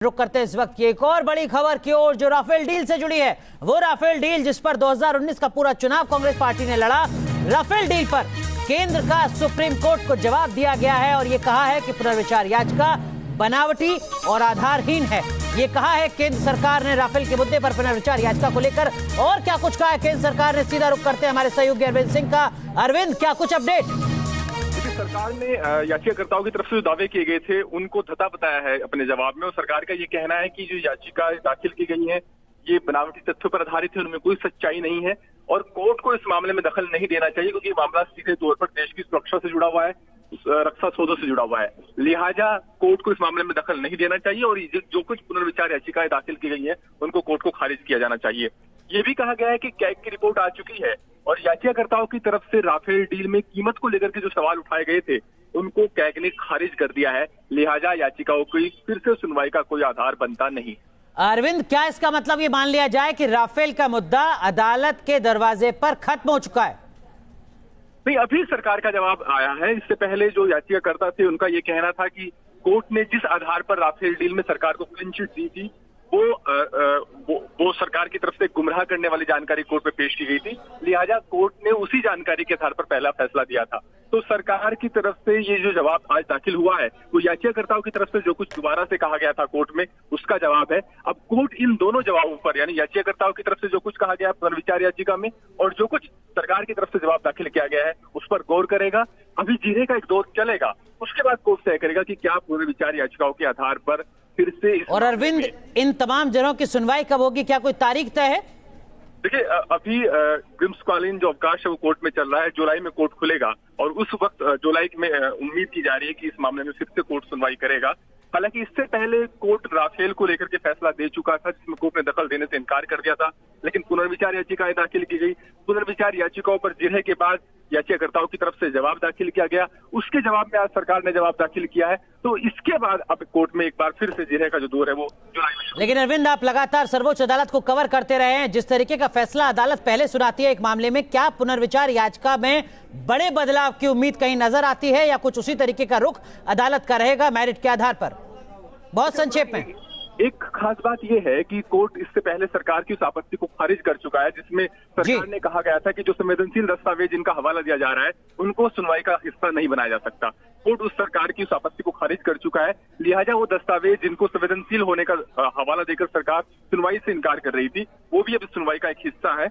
रुक करते इस वक्त की एक और बड़ी खबर की ओर जो राफेल डील से जुड़ी है। वो राफेल डील जिस पर 2019 का पूरा चुनाव कांग्रेस पार्टी ने लड़ा। राफेल डील पर केंद्र का सुप्रीम कोर्ट को जवाब दिया गया है और ये कहा है कि पुनर्विचार याचिका बनावटी और आधारहीन है। ये कहा है केंद्र सरकार ने राफेल के मुद्दे पर पुनर्विचार याचिका को लेकर। और क्या कुछ कहा है केंद्र सरकार ने, सीधा रुक करते हैं हमारे सहयोगी अरविंद सिंह का। अरविंद, क्या कुछ अपडेट? सरकार ने याचिकाकर्ताओं की तरफ से जो दावे किए गए थे उनको धता बताया है अपने जवाब में। और सरकार का ये कहना है कि जो याचिका दाखिल की गई है ये बनावटी तथ्यों पर आधारित है, उनमें कोई सच्चाई नहीं है और कोर्ट को इस मामले में दखल नहीं देना चाहिए क्योंकि मामला सीधे तौर पर देश की सुरक्षा से जुड़ा हुआ है, रक्षा सौदों से जुड़ा हुआ है। लिहाजा कोर्ट को इस मामले में दखल नहीं देना चाहिए और जो कुछ पुनर्विचार याचिकाएं दाखिल की गई है उनको कोर्ट को खारिज किया जाना चाहिए। ये भी कहा गया है कि कैग की रिपोर्ट आ चुकी है और याचिकाकर्ताओं की तरफ से राफेल डील में कीमत को लेकर के जो सवाल उठाए गए थे उनको कैग ने खारिज कर दिया है। लिहाजा याचिकाओं की फिर से सुनवाई का कोई आधार बनता नहीं। अरविंद, क्या इसका मतलब ये मान लिया जाए कि राफेल का मुद्दा अदालत के दरवाजे पर खत्म हो चुका है? नहीं, अभी सरकार का जवाब आया है। इससे पहले जो याचिकाकर्ता थे उनका ये कहना था कि कोर्ट ने जिस आधार पर राफेल डील में सरकार को क्लीन चिट दी थी वो सरकार की तरफ से गुमराह करने वाली जानकारी कोर्ट में पेश की गई थी। लिहाजा कोर्ट ने उसी जानकारी के आधार पर पहला फैसला दिया था। तो सरकार की तरफ से ये जो जवाब आज दाखिल हुआ है वो याचिकाकर्ताओं की तरफ से जो कुछ दोबारा से कहा गया था कोर्ट में उसका जवाब है। अब कोर्ट इन दोनों जवाबों पर यानी याचिकाकर्ताओं की तरफ से जो कुछ कहा गया पुनर्विचार याचिका में और जो कुछ सरकार की तरफ से जवाब दाखिल किया गया है उस पर गौर करेगा। अभी जीरे का एक दौर चलेगा, उसके बाद कोर्ट तय करेगा कि क्या पुनर्विचार याचिकाओं के आधार पर फिर से। और अरविंद, इन तमाम जनों की सुनवाई कब होगी, क्या कोई तारीख तय है? देखिए, अभी ग्रीष्मकालीन जो अवकाश है वो कोर्ट में चल रहा है। जुलाई में कोर्ट खुलेगा और उस वक्त जुलाई में उम्मीद की जा रही है कि इस मामले में फिर से कोर्ट सुनवाई करेगा। हालांकि इससे पहले कोर्ट राफेल को लेकर के फैसला दे चुका था जिसमें कोर्ट ने दखल देने से इनकार कर दिया था, लेकिन पुनर्विचार याचिकाएं दाखिल की गई। पुनर्विचार याचिकाओं पर जिरह के बाद याचिकाकर्ताओं की तरफ से जवाब दाखिल किया गया। उसके जवाब में आज सरकार ने जवाब दाखिल किया है। तो इसके बाद अब कोर्ट में एक बार फिर से जिरह का जो दौर है वो जुलाई में। लेकिन अरविंद, आप लगातार सर्वोच्च अदालत को कवर करते रहे हैं। जिस तरीके का फैसला अदालत पहले सुनाती है एक मामले में, क्या पुनर्विचार याचिका में बड़े बदलाव की उम्मीद कहीं नजर आती है या कुछ उसी तरीके का रुख अदालत का रहेगा मेरिट के आधार पर? बहुत संक्षेप में। एक खास बात यह है कि कोर्ट इससे पहले सरकार की उस आपत्ति को खारिज कर चुका है जिसमें सरकार ने कहा गया था कि जो संवेदनशील दस्तावेज जिनका हवाला दिया जा रहा है उनको सुनवाई का हिस्सा नहीं बनाया जा सकता। कोर्ट उस सरकार की उस आपत्ति को खारिज कर चुका है। लिहाजा वो दस्तावेज जिनको संवेदनशील होने का हवाला देकर सरकार सुनवाई से इनकार कर रही थी वो भी अब सुनवाई का एक हिस्सा है